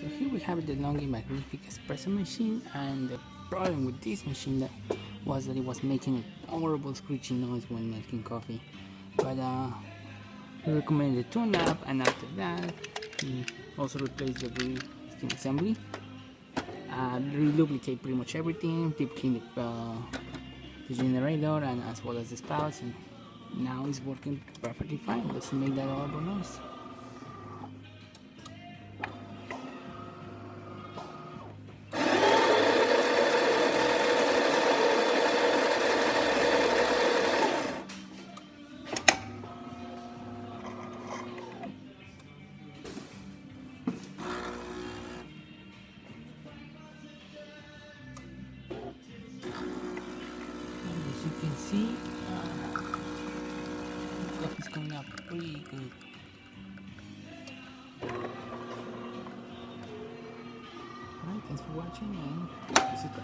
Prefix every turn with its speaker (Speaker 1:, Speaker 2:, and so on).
Speaker 1: So here we have the DeLonghi magnific espresso machine, and the problem with this machine was that it was making a horrible screeching noise when making coffee. But we recommended the tune-up, and after that we also replaced the steam assembly, re-lubricate pretty much everything, deep clean the generator and as well as the spouts, and now it's working perfectly fine. Doesn't make that horrible noise. As you can see, coffee's coming out pretty good. Alright, thanks for watching, and this is bye.